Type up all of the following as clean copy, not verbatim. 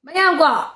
Mayamko,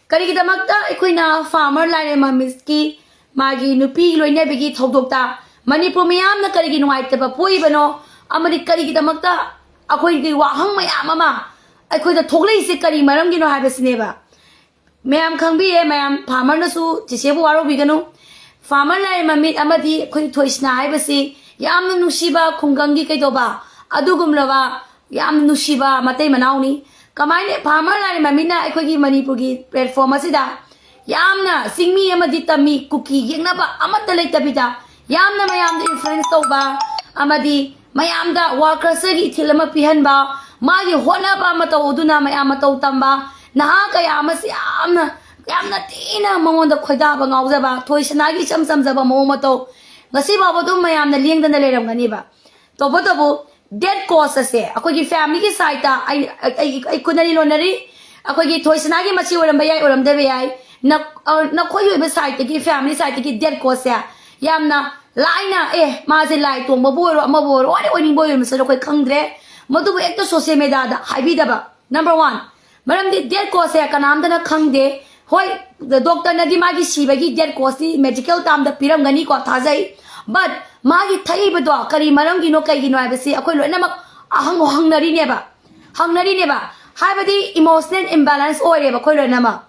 Karikita Makta, Equina, Farmer, Line, Mamiski, Magi, Nupi, Loinebigi, Todokta, Manipumiam, the Karikin White, the Papuibano, Amadi Karikita Makta, Aquidi Wahang, my mama. I could the totally sick Maramgino have a neighbor. Mayam Kambi, Mayam, Pamanasu, Tishabu Aro Vigano, Farmer Line, Mamit Amadi, Quitoishna, Ibasi, Yam Nushiba, Kungangi Kaitoba, Adugum Lava, Yam Nushiba, Mate Manauni. Kamai farmer line mamina equigi Manipuri platform asida. Yamna sing me amadita me cookie yanaba amatalita pita. Yamna mayam the influence toba amadi mayam da worker sagi tilama pihanba magi honaba mato uduna mayamato tamba nahaka yamasi yamna tina monda khoidaba ngauzaba toisnagi samzaba momato ngasi babadu mayamna liengdana leram ganiba tobotobo dead cause ase akogi family ki side ta ai kunari lonari akogi thoisna gi machi oram bayai oram de bayai na khoyu be side ki family side ki dead cause ya yamna laina ma je lai to maboro maboro ani oni boy mi so koi khangdre madu ek to social media da haibi da ba number 1 maram di dead cause ya kanam da na khangde hoi the doctor na gi magi sibagi dead cause medical tam da piram gani ko thajai but magi thai bado kari maram gino kai gino abisi akoi loina mak hangnari neba haibadi emotional imbalance oire ba koi loina ma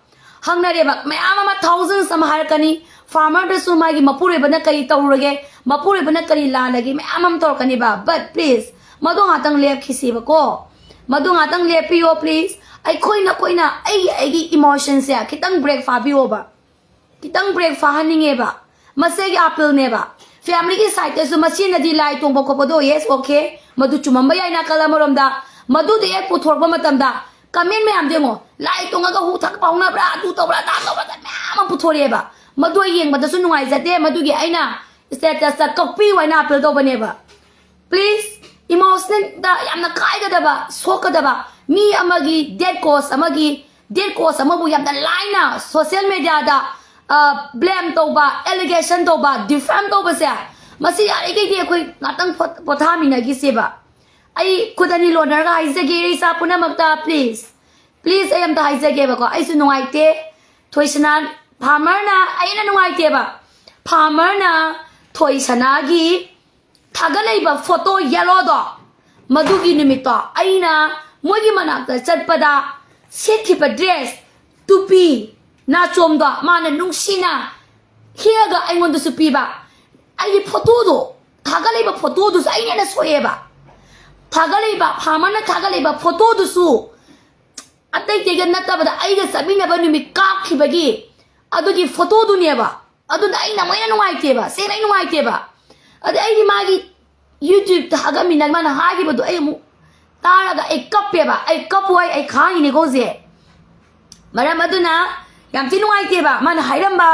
hangnari ba mayama ma thousands am har kani farmer da su magi mapure bana kai tawrage mapure bana kari la lagi mayama tor kani ba but please madong atang lep khisi ba ko madong atang lep piyo please ai koina ai gi emotions ya kitang break fa biyo ba kitang break fa haninge ba masegi apple ne ba family ki side so machine na di lai tong boko podo yes okay madu chumamba ya na kala moromda madu de ek puthor ba matam da comment me am demo lai tong ga hu thak pauna bra du to bra ta to ba ma puthore ba madu yeng ba da su nungai jate madu gi aina status ta copy wa na apple do bane ba please emotional da yamna kai ga da ba so ka da ba mi amagi dead cause amabu yam da line na social media da blame toba allegation toba defame toba se masi ari ke die koi ngatang potha mina gi seba ai kudani loner ga aise ge sa puna makta please I am the aise ge ba ko ai su nungai te thoisana farmer na ai na nungai te ba farmer na thoisana gi thagalai ba photo yellow do madugi nimita ai na mogi manakta chatpada sethi pa dress tupi na chomda mana nungsina hiaga aingondu supiba ai photo do thagaleba photo do ai ne na soyeba thagaleba phamana thagaleba photo do su atai tega natabada ai ga sabina ba numi ka khibagi adugi photo do neba adu ai na moina nungai teba se nai nungai teba adu ai magi youtube thaga minag mana hagi badu ai mu taraga ai kapeba ai kapoi ai khani ne goze maram aduna yam ti nungai teba mana hairamba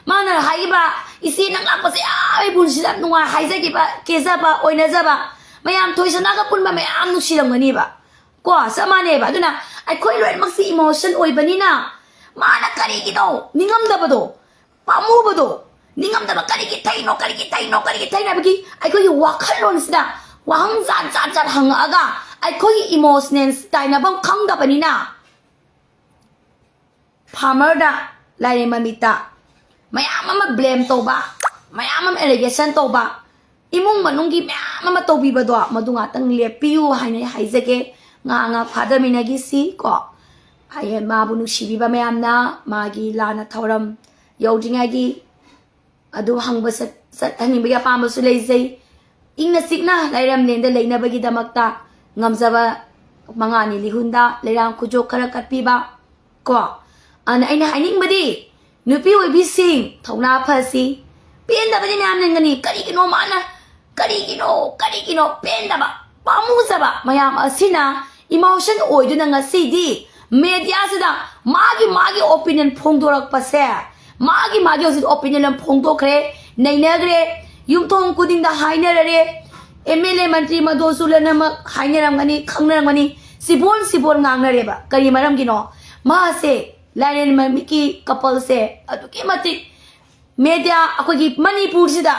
mana haiba isi nang lakpa se ai bulsida nungai haise ki ba keza ba oina za ba mayam thoisana ga punba mayam nu siram gani ba ko samane ba duna ai khoi loi maksi emotion oi bani na mana kari ki do ningam da bado pamu bado ningam da ba kari ki thaino na bagi ai khoi wakhal lon sida wang zan hang aga ai khoi emotional style na bang khang da bani na farmer da lai mamita mayam blame toba mayam allegation toba imung manunggi mayam tobi bado madunga tang lepiu haine haizege nga phadamina gi si ko ai ma bunu sibi ba mayam na magi lana thoram yodinga gi adu hangba sat hani biya pam su leizei ingna sikna lairam lenda leina bagi damakta ngamjaba mangani lihunda leiram kujo khara katpiba ko ana aina haining badi nupi oi bi sing thona phasi pen da badi nam ngani kari kino mana kari kino pen da ba pamu saba mayam asina emotion oi du nanga cd media sida magi opinion phongdorak pase magi osi opinion phongdokre nainagre yumthong kuding da hainare mla mantri madosula ma hainaram gani khangnaram gani sibol ngangnare ba kari maram gino ma se Lain Miki couple say, Aduki Matic media, Akogi Manipur Sida,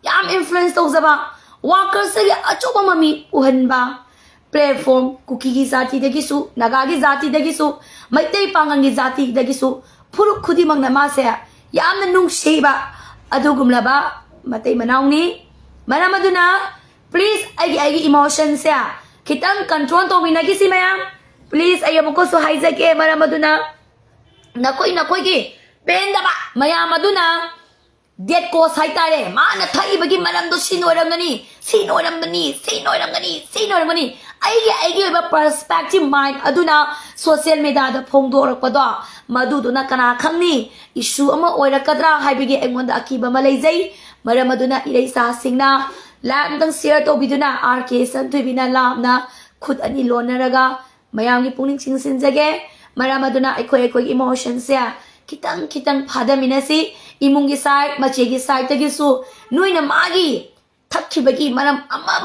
Yam influence those about workers say, Achoba Mami, Uhenba, platform kuki zati degisu nagagi zati degisu maitei pangangi zati degisu phuruk khudi mangna ma se yamna nung sheba adugumlaba matei manawni maramaduna please ai emotion se kitang control to winagi si mayam please ayamko so hijack maramaduna nakoi gi benda ba mayam aduna Dead ko saitare mana thai bagi malam do sinoramgani ai ba perspective mind aduna social media da phongdor pado madu duna kana khangni issue ama oirakadra haibigi engonda akiba malai maram aduna irei sa singna lam dang share to biduna rk san thuibina lamna khud ani lonaraga mayamgi pungning chingsin jage maram aduna ekoi emotion se kitang phadaminasi imungi side machegi side tagisu nuina magi thakkhibagi maram amma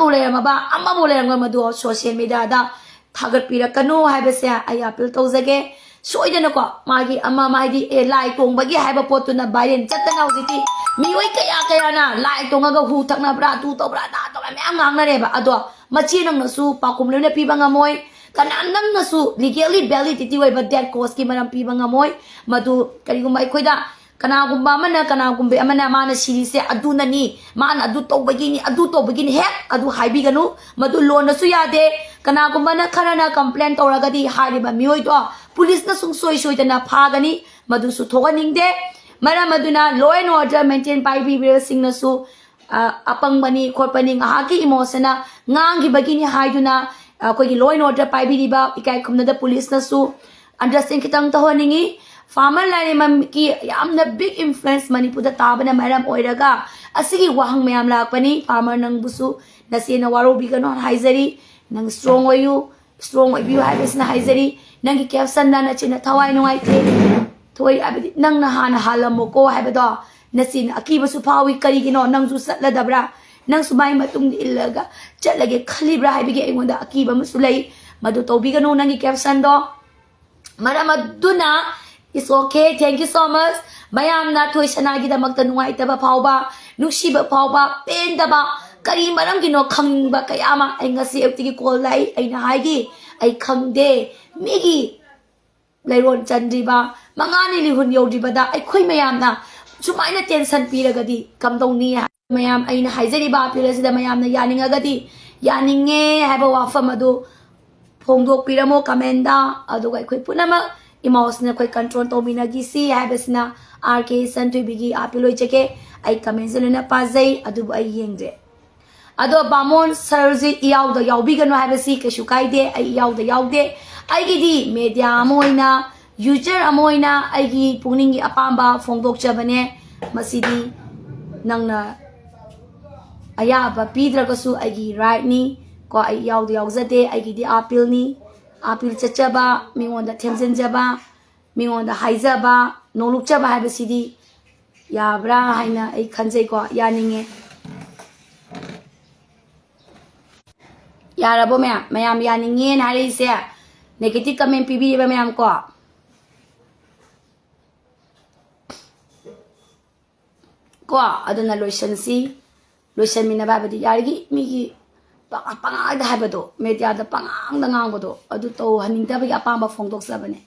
bole madu social media da thagat pirakanu haibase ai appeal tawjage soidana ko magi amma magi e lai tongbagi haiba potuna viral chatana hojiti mioi kaya na lai tongaga hu thakna bra tu to bra da to me angang na reba ado machi nang nasu pakum lena pibanga moy kanan nang nasu legally validity wai ba dead cause ki maram pibanga moy madu karigumai khoida kanagumba mana kanagumbe amana mana sirise aduna ni mana adu to bagini hek adu haibiganu madu lona su yade kanagumba na kharana complaint toragadi hariba mioi to police na sung soi dana phagani madu su thoganingde mara maduna law and order maintain by people sing na su apang bani khorpani ngahaki emotiona ngangi bagini haiduna koi law and order by biba ikai khumna da police na su understand kitang tahoningi farmer line mam ki yamna big influence manipur da tabana maram oiraga asigi wahang mayam lakpani farmer nang busu nasena waro bigano haizari nang strong oyu haibesna haizari nang ki caption na china thawai nongai te thoi abidi nang na hana halamo ko haibado nasin akiba su phawi kari gino nang su satla dabra nang sumai matung illaga chatlage khalibra haibige engonda akiba musulai madu tobigano nang ki caption do maramaduna It's okay. Thank you so much. Mayam na toy sanagi da magtanungay taba pauba, nuksiba pauba, pendaba, kari maram gino kang ba kayama ay ngasi evtigi kolay ay nahagi ay kang de migi layron chandri ba mangani lihun yodi ba da ay koy mayam na sumay na tension piragadi kamdong niya mayam ay nahayzari ba pila sida mayam na yaning agadi yaninge haba wafa madu pongdok piramo kamenda adu ay koy punama emotional koi control to minagi si habesna rk santui bigi apiloi jake ai comments lena pazai adu ai yengde ado bamon sarji yaw da yaw bigano habesi ke shukai de ai yaw de ai gidi media amoina user amoina ai gi pungning gi apamba phongdok chabane masidi nangna aya ba pidra kasu ai gi right ni ko ai yaw zate ai gidi apil ni apil chachaba mingonda themsen jaba mingonda haizaba noluk chaba habesidi yabra haina ai khanjai ko yaninge yarabo mayam yaninge nare se negative comment pibi ba mayam ko aduna lotion mina babadi yargi migi pangang da habado media da pangang da ngangbodo adu to haning da bagi apamba phongdok sabane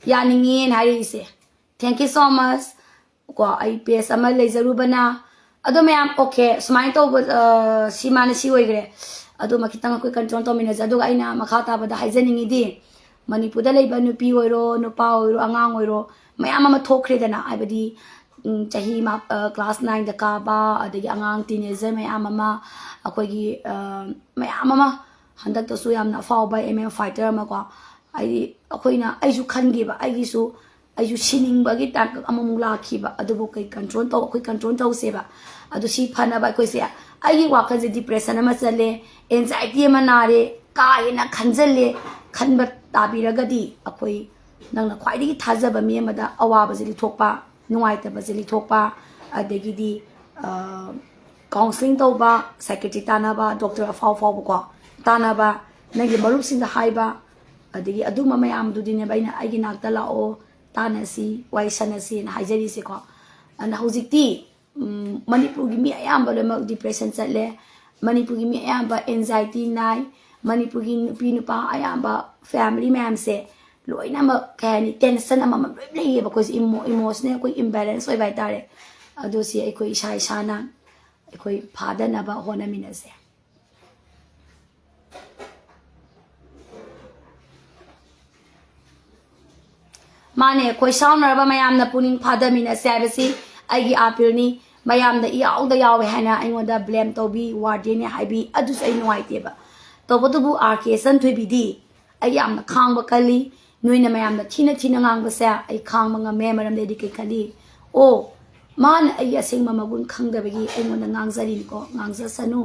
yaningin hari se thank you so much ko ips amal lezaru bana adu mayam okay smile to simana si oigre adu makitang ko control to minaz adu aina makhata bada haizaningi di manipur da leiba nupi oiro nupa oiro angang oiro mayam ama thokre dana abadi chahi ma class 9 da ka ba adagi angang teenager mayam ama akoigi mayam ama handak to su yamna faw by mm fighter ma ko ai akoina ai ju khangi ba ai su sining ba gi tak amamung la khi ba adu bo kai control to se ba adu si phana ba koi se ai gi wa khan depression ma chale anxiety ma na re ka ina khanjale khanba tabi ragadi akoi nangna khwai di thajaba mi ma da awa ba jili thokpa nuai ta ba jili thokpa adagi di counseling to ba psychiatrist tana ba doctor faw ko tana ba nagi marup sing da hai ba adagi adu ma mayam du dine baina agi nakta la o tana si wai sana si na haijari si ko and hojikti manipur gi mi ayam ba le depression chatle manipur gi mi ayam ba anxiety nai Manipuri pinupa ayamba family ma'am say loinama kani tension ama mamlay because emotional ko imbalance oi bai tare adu si ai ko isha na ai ko phada na ba hona minase mane ko sound ra ba mayam na puning phada minase abasi ai gi apil ni mayam da yaw da yaw hana ai ngoda blame to bi warden ni hai bi adu sai noi te ba to bo to bu RK san thui bi di ai yam na khang ba kali noi na mayam da thina ngang ba sa ai khang ma nga me maram de di kai khali o man ai asing ma magun khang da ba gi ai ngon na ngang zari ko ngang za sanu